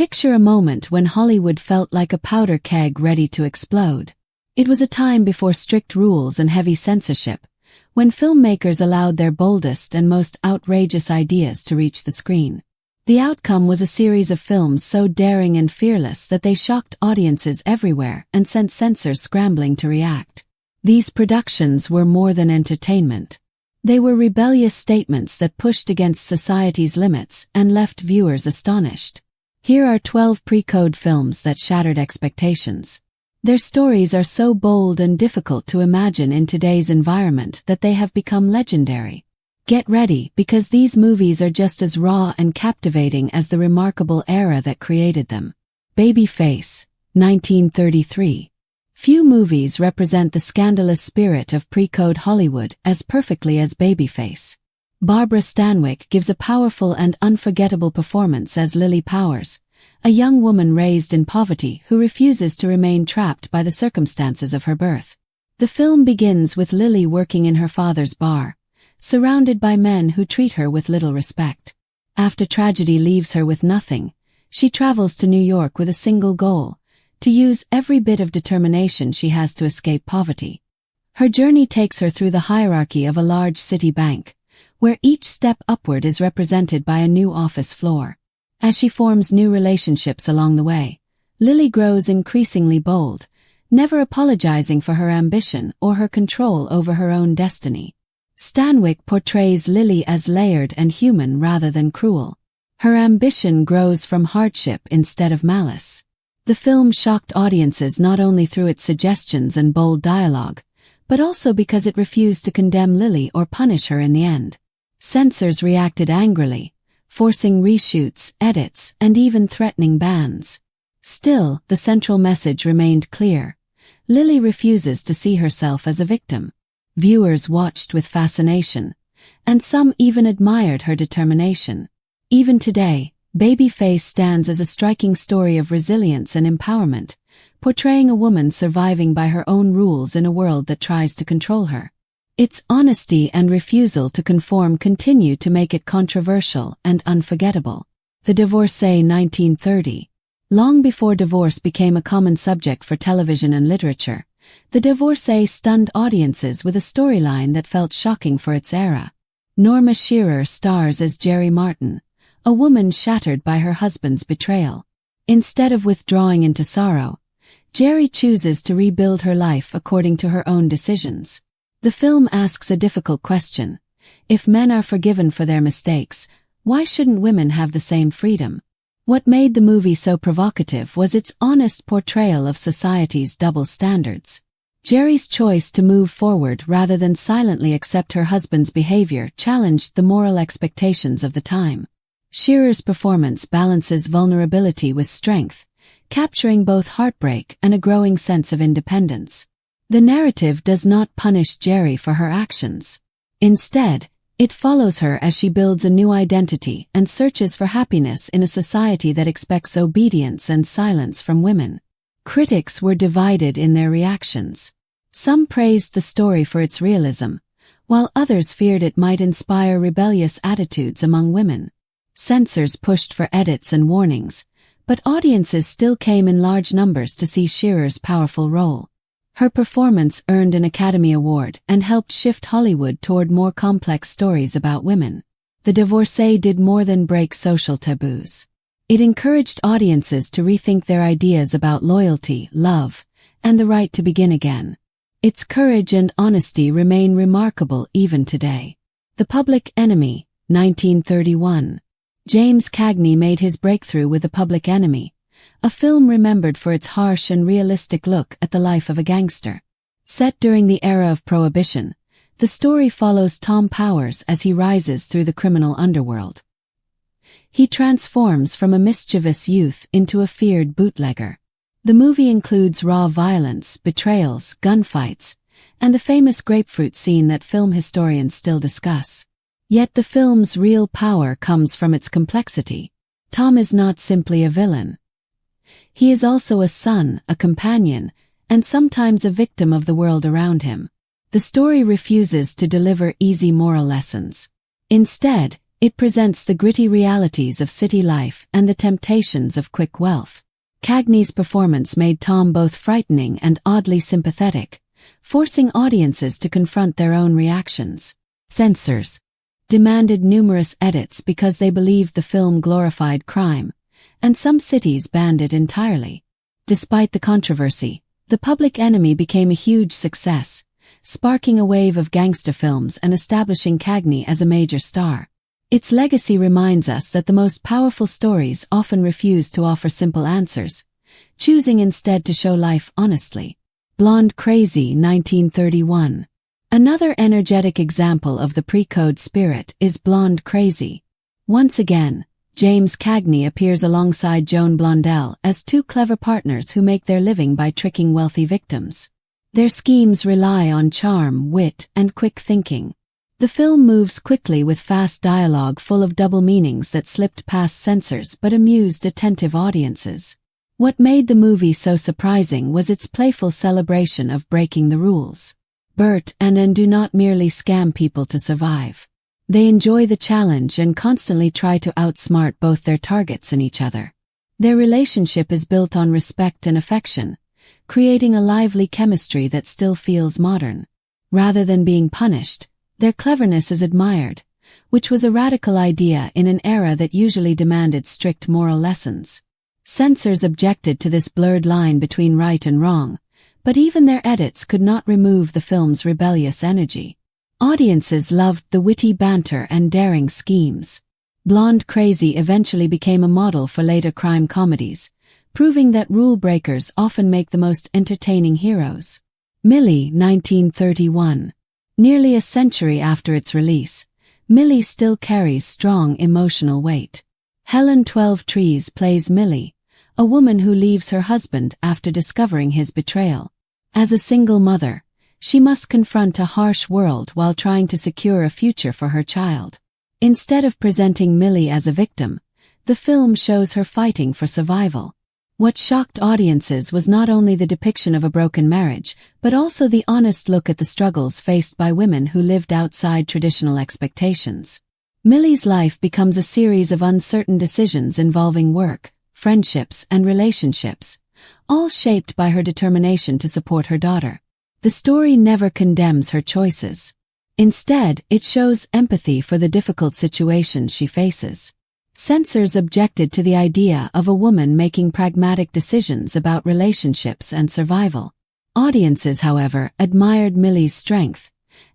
Picture a moment when Hollywood felt like a powder keg ready to explode. It was a time before strict rules and heavy censorship, when filmmakers allowed their boldest and most outrageous ideas to reach the screen. The outcome was a series of films so daring and fearless that they shocked audiences everywhere and sent censors scrambling to react. These productions were more than entertainment. They were rebellious statements that pushed against society's limits and left viewers astonished. Here are 12 pre-code films that shattered expectations. Their stories are so bold and difficult to imagine in today's environment that they have become legendary. Get ready, because these movies are just as raw and captivating as the remarkable era that created them. Babyface, 1933. Few movies represent the scandalous spirit of pre-code Hollywood as perfectly as Babyface. Barbara Stanwyck gives a powerful and unforgettable performance as Lily Powers, a young woman raised in poverty who refuses to remain trapped by the circumstances of her birth. The film begins with Lily working in her father's bar, surrounded by men who treat her with little respect. After tragedy leaves her with nothing, she travels to New York with a single goal: to use every bit of determination she has to escape poverty. Her journey takes her through the hierarchy of a large city bank, where each step upward is represented by a new office floor. As she forms new relationships along the way, Lily grows increasingly bold, never apologizing for her ambition or her control over her own destiny. Stanwyck portrays Lily as layered and human rather than cruel. Her ambition grows from hardship instead of malice. The film shocked audiences not only through its suggestions and bold dialogue, but also because it refused to condemn Lily or punish her in the end. Censors reacted angrily, forcing reshoots, edits, and even threatening bans. Still, the central message remained clear: Lily refuses to see herself as a victim. Viewers watched with fascination, and some even admired her determination. Even today, Babyface stands as a striking story of resilience and empowerment, portraying a woman surviving by her own rules in a world that tries to control her. Its honesty and refusal to conform continue to make it controversial and unforgettable. The Divorcee, 1930. Long before divorce became a common subject for television and literature, The Divorcee stunned audiences with a storyline that felt shocking for its era. Norma Shearer stars as Jerry Martin, a woman shattered by her husband's betrayal. Instead of withdrawing into sorrow, Jerry chooses to rebuild her life according to her own decisions. The film asks a difficult question: if men are forgiven for their mistakes, why shouldn't women have the same freedom? What made the movie so provocative was its honest portrayal of society's double standards. Jerry's choice to move forward rather than silently accept her husband's behavior challenged the moral expectations of the time. Shearer's performance balances vulnerability with strength, capturing both heartbreak and a growing sense of independence. The narrative does not punish Jerry for her actions. Instead, it follows her as she builds a new identity and searches for happiness in a society that expects obedience and silence from women. Critics were divided in their reactions. Some praised the story for its realism, while others feared it might inspire rebellious attitudes among women. Censors pushed for edits and warnings, but audiences still came in large numbers to see Shearer's powerful role. Her performance earned an Academy Award and helped shift Hollywood toward more complex stories about women. The Divorcee did more than break social taboos. It encouraged audiences to rethink their ideas about loyalty, love, and the right to begin again. Its courage and honesty remain remarkable even today. The Public Enemy, 1931. James Cagney made his breakthrough with The Public Enemy, a film remembered for its harsh and realistic look at the life of a gangster. Set during the era of Prohibition, the story follows Tom Powers as he rises through the criminal underworld. He transforms from a mischievous youth into a feared bootlegger. The movie includes raw violence, betrayals, gunfights, and the famous grapefruit scene that film historians still discuss. Yet the film's real power comes from its complexity. Tom is not simply a villain. He is also a son, a companion, and sometimes a victim of the world around him. The story refuses to deliver easy moral lessons. Instead, It presents the gritty realities of city life and the temptations of quick wealth. Cagney's performance made Tom both frightening and oddly sympathetic, forcing audiences to confront their own reactions. Censors demanded numerous edits because they believed the film glorified crime, and some cities banned it entirely. Despite the controversy, The Public Enemy became a huge success, sparking a wave of gangster films and establishing Cagney as a major star. Its legacy reminds us that the most powerful stories often refuse to offer simple answers, choosing instead to show life honestly. Blonde Crazy, 1931. Another energetic example of the pre-code spirit is Blonde Crazy. Once again, James Cagney appears alongside Joan Blondell as two clever partners who make their living by tricking wealthy victims. Their schemes rely on charm, wit, and quick thinking. The film moves quickly with fast dialogue full of double meanings that slipped past censors but amused attentive audiences. What made the movie so surprising was its playful celebration of breaking the rules. Bert and Ann do not merely scam people to survive. They enjoy the challenge and constantly try to outsmart both their targets and each other. Their relationship is built on respect and affection, creating a lively chemistry that still feels modern. Rather than being punished, their cleverness is admired, which was a radical idea in an era that usually demanded strict moral lessons. Censors objected to this blurred line between right and wrong, but even their edits could not remove the film's rebellious energy. Audiences loved the witty banter and daring schemes. Blonde Crazy eventually became a model for later crime comedies, proving that rule breakers often make the most entertaining heroes. Millie, 1931. Nearly a century after its release, Millie still carries strong emotional weight. Helen 12 Trees plays Millie, a woman who leaves her husband after discovering his betrayal. As a single mother, she must confront a harsh world while trying to secure a future for her child. Instead of presenting Millie as a victim, the film shows her fighting for survival. What shocked audiences was not only the depiction of a broken marriage, but also the honest look at the struggles faced by women who lived outside traditional expectations. Millie's life becomes a series of uncertain decisions involving work, friendships, and relationships, all shaped by her determination to support her daughter. The story never condemns her choices. Instead, it shows empathy for the difficult situations she faces. Censors objected to the idea of a woman making pragmatic decisions about relationships and survival. Audiences, however, admired Millie's strength,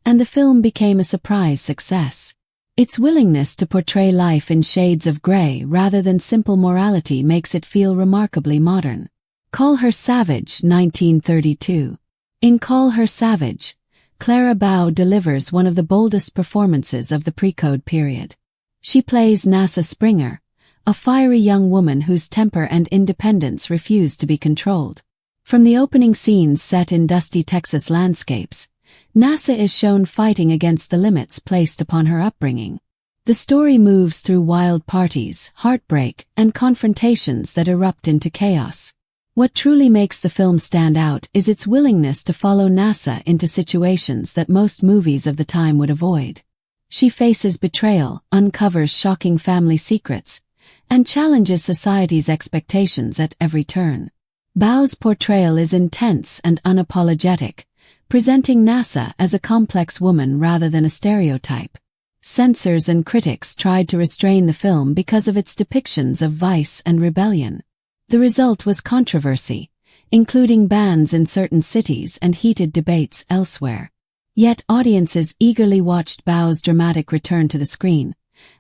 and the film became a surprise success. Its willingness to portray life in shades of gray rather than simple morality makes it feel remarkably modern. Call Her Savage, 1932. In Call Her Savage, Clara Bow delivers one of the boldest performances of the pre-code period. She plays Nasa Springer, a fiery young woman whose temper and independence refuse to be controlled. From the opening scenes set in dusty Texas landscapes, Nasa is shown fighting against the limits placed upon her upbringing. The story moves through wild parties, heartbreak, and confrontations that erupt into chaos. What truly makes the film stand out is its willingness to follow Nasa into situations that most movies of the time would avoid. She faces betrayal, uncovers shocking family secrets, and challenges society's expectations at every turn. Bow's portrayal is intense and unapologetic, presenting Nasa as a complex woman rather than a stereotype. Censors and critics tried to restrain the film because of its depictions of vice and rebellion. The result was controversy, including bans in certain cities and heated debates elsewhere. Yet audiences eagerly watched Bow's dramatic return to the screen,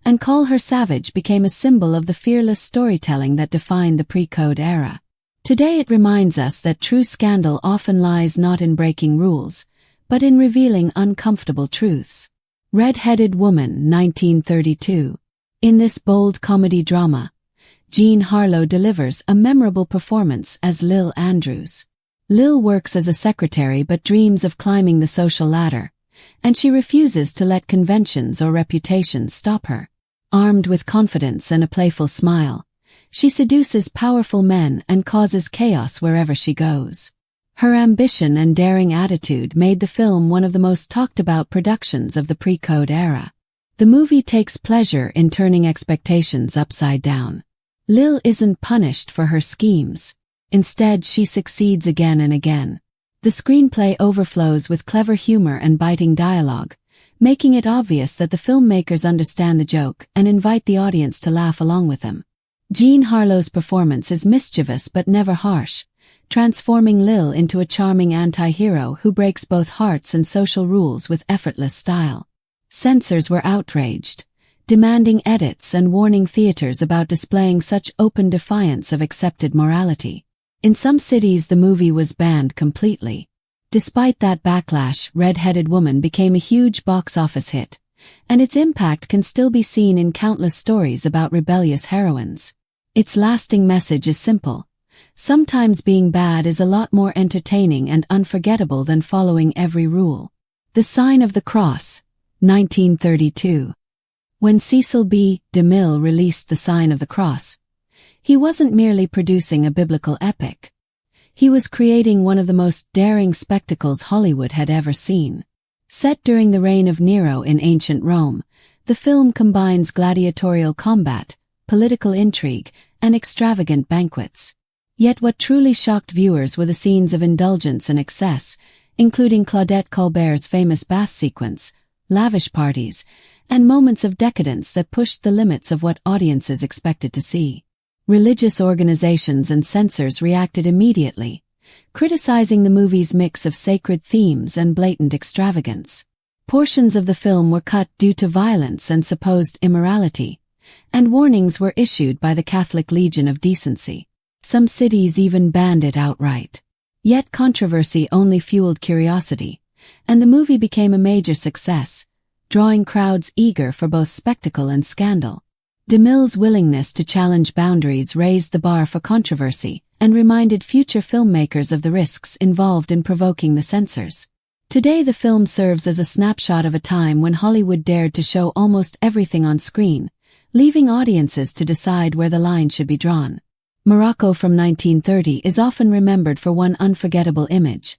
and Call Her Savage became a symbol of the fearless storytelling that defined the pre-code era. Today it reminds us that true scandal often lies not in breaking rules, but in revealing uncomfortable truths. Red-Headed Woman, 1932. In this bold comedy drama, Jean Harlow delivers a memorable performance as Lil Andrews. Lil works as a secretary but dreams of climbing the social ladder, and she refuses to let conventions or reputations stop her. Armed with confidence and a playful smile, she seduces powerful men and causes chaos wherever she goes. Her ambition and daring attitude made the film one of the most talked about productions of the pre-code era. The movie takes pleasure in turning expectations upside down. Lil isn't punished for her schemes. Instead, she succeeds again and again. The screenplay overflows with clever humor and biting dialogue, making it obvious that the filmmakers understand the joke and invite the audience to laugh along with them. Jean Harlow's performance is mischievous but never harsh, transforming Lil into a charming anti-hero who breaks both hearts and social rules with effortless style. Censors were outraged, demanding edits and warning theaters about displaying such open defiance of accepted morality. In some cities the movie was banned completely. Despite that backlash, Red-Headed Woman became a huge box office hit, and its impact can still be seen in countless stories about rebellious heroines. Its lasting message is simple. Sometimes being bad is a lot more entertaining and unforgettable than following every rule. The Sign of the Cross, 1932. When Cecil B. DeMille released The Sign of the Cross, he wasn't merely producing a biblical epic. He was creating one of the most daring spectacles Hollywood had ever seen. Set during the reign of Nero in ancient Rome, the film combines gladiatorial combat, political intrigue, and extravagant banquets. Yet what truly shocked viewers were the scenes of indulgence and excess, including Claudette Colbert's famous bath sequence, lavish parties, and moments of decadence that pushed the limits of what audiences expected to see. Religious organizations and censors reacted immediately, criticizing the movie's mix of sacred themes and blatant extravagance. Portions of the film were cut due to violence and supposed immorality, and warnings were issued by the Catholic Legion of Decency. Some cities even banned it outright. Yet controversy only fueled curiosity, and the movie became a major success, drawing crowds eager for both spectacle and scandal. DeMille's willingness to challenge boundaries raised the bar for controversy and reminded future filmmakers of the risks involved in provoking the censors. Today the film serves as a snapshot of a time when Hollywood dared to show almost everything on screen, leaving audiences to decide where the line should be drawn. Morocco from 1930 is often remembered for one unforgettable image.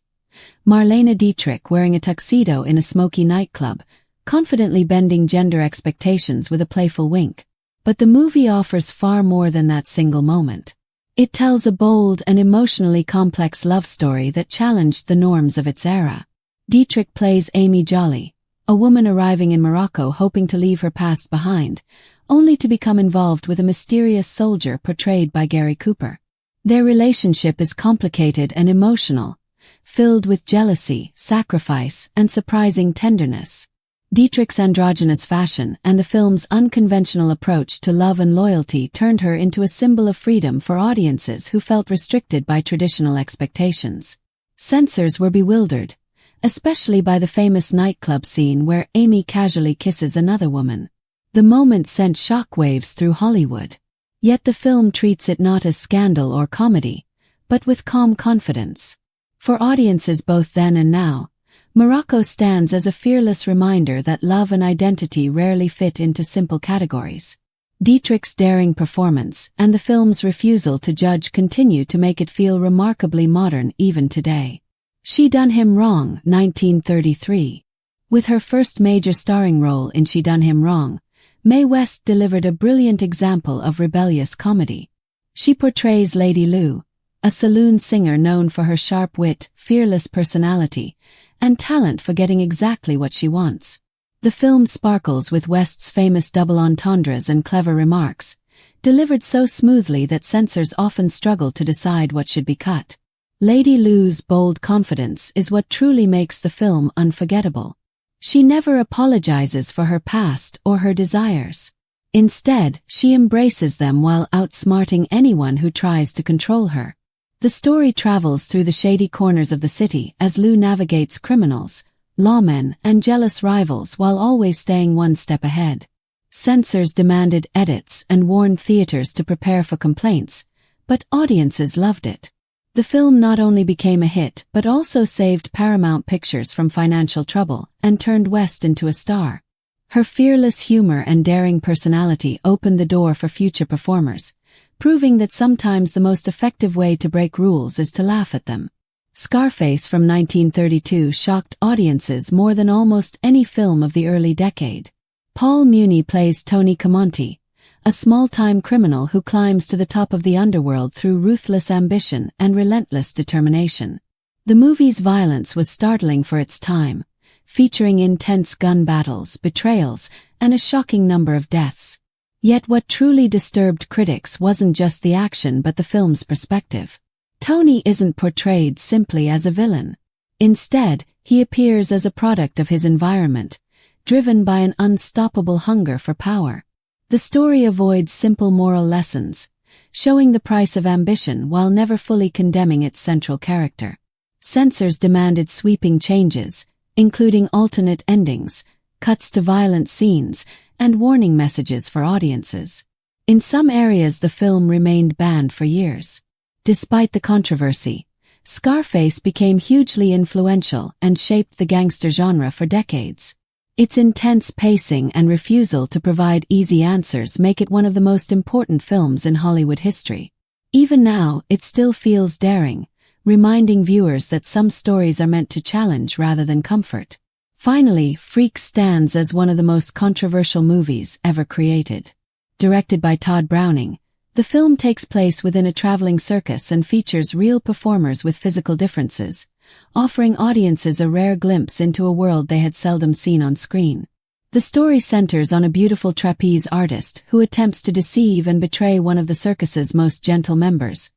Marlene Dietrich wearing a tuxedo in a smoky nightclub, confidently bending gender expectations with a playful wink. But the movie offers far more than that single moment. It tells a bold and emotionally complex love story that challenged the norms of its era. Dietrich plays Amy Jolly, a woman arriving in Morocco hoping to leave her past behind, only to become involved with a mysterious soldier portrayed by Gary Cooper. Their relationship is complicated and emotional, filled with jealousy, sacrifice, and surprising tenderness. Dietrich's androgynous fashion and the film's unconventional approach to love and loyalty turned her into a symbol of freedom for audiences who felt restricted by traditional expectations. Censors were bewildered, especially by the famous nightclub scene where Amy casually kisses another woman. The moment sent shockwaves through Hollywood. Yet the film treats it not as scandal or comedy, but with calm confidence. For audiences both then and now, Morocco stands as a fearless reminder that love and identity rarely fit into simple categories. Dietrich's daring performance and the film's refusal to judge continue to make it feel remarkably modern even today. She Done Him Wrong, 1933. With her first major starring role in She Done Him Wrong, Mae West delivered a brilliant example of rebellious comedy. She portrays Lady Lou, a saloon singer known for her sharp wit, fearless personality, and talent for getting exactly what she wants. The film sparkles with West's famous double entendres and clever remarks, delivered so smoothly that censors often struggle to decide what should be cut. Lady Lou's bold confidence is what truly makes the film unforgettable. She never apologizes for her past or her desires. Instead, she embraces them while outsmarting anyone who tries to control her. The story travels through the shady corners of the city as Lou navigates criminals, lawmen, and jealous rivals while always staying one step ahead. Censors demanded edits and warned theaters to prepare for complaints, but audiences loved it. The film not only became a hit but also saved Paramount Pictures from financial trouble and turned West into a star. Her fearless humor and daring personality opened the door for future performers, proving that sometimes the most effective way to break rules is to laugh at them. Scarface from 1932 shocked audiences more than almost any film of the early decade. Paul Muni plays Tony Camonte, a small-time criminal who climbs to the top of the underworld through ruthless ambition and relentless determination. The movie's violence was startling for its time, featuring intense gun battles, betrayals, and a shocking number of deaths. Yet what truly disturbed critics wasn't just the action but the film's perspective. Tony isn't portrayed simply as a villain. Instead, he appears as a product of his environment, driven by an unstoppable hunger for power. The story avoids simple moral lessons, showing the price of ambition while never fully condemning its central character. Censors demanded sweeping changes, including alternate endings, cuts to violent scenes, and warning messages for audiences. In some areas the film remained banned for years. Despite the controversy, Scarface became hugely influential and shaped the gangster genre for decades. Its intense pacing and refusal to provide easy answers make it one of the most important films in Hollywood history. Even now, it still feels daring, reminding viewers that some stories are meant to challenge rather than comfort. Finally, Freaks stands as one of the most controversial movies ever created. Directed by Todd Browning, the film takes place within a traveling circus and features real performers with physical differences, offering audiences a rare glimpse into a world they had seldom seen on screen. The story centers on a beautiful trapeze artist who attempts to deceive and betray one of the circus's most gentle members,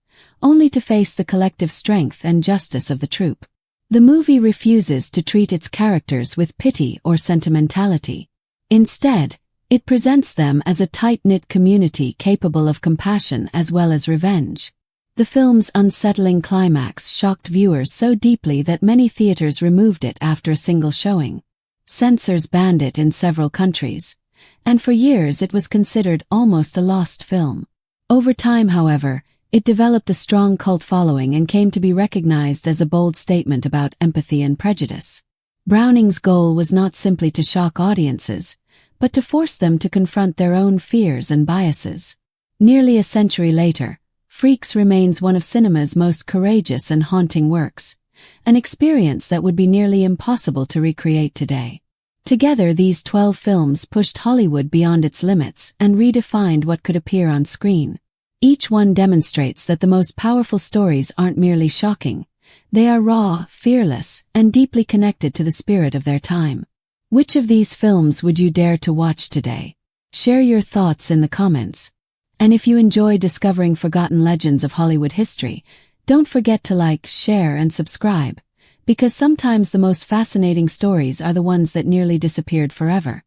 only to face the collective strength and justice of the troupe. The movie refuses to treat its characters with pity or sentimentality. Instead, it presents them as a tight-knit community capable of compassion as well as revenge. The film's unsettling climax shocked viewers so deeply that many theaters removed it after a single showing. Censors banned it in several countries, and for years it was considered almost a lost film. Over time, however, it developed a strong cult following and came to be recognized as a bold statement about empathy and prejudice. Browning's goal was not simply to shock audiences, but to force them to confront their own fears and biases. Nearly a century later, Freaks remains one of cinema's most courageous and haunting works, an experience that would be nearly impossible to recreate today. Together, these 12 films pushed Hollywood beyond its limits and redefined what could appear on screen. Each one demonstrates that the most powerful stories aren't merely shocking, they are raw, fearless, and deeply connected to the spirit of their time. Which of these films would you dare to watch today? Share your thoughts in the comments. And if you enjoy discovering forgotten legends of Hollywood history, don't forget to like, share, and subscribe, because sometimes the most fascinating stories are the ones that nearly disappeared forever.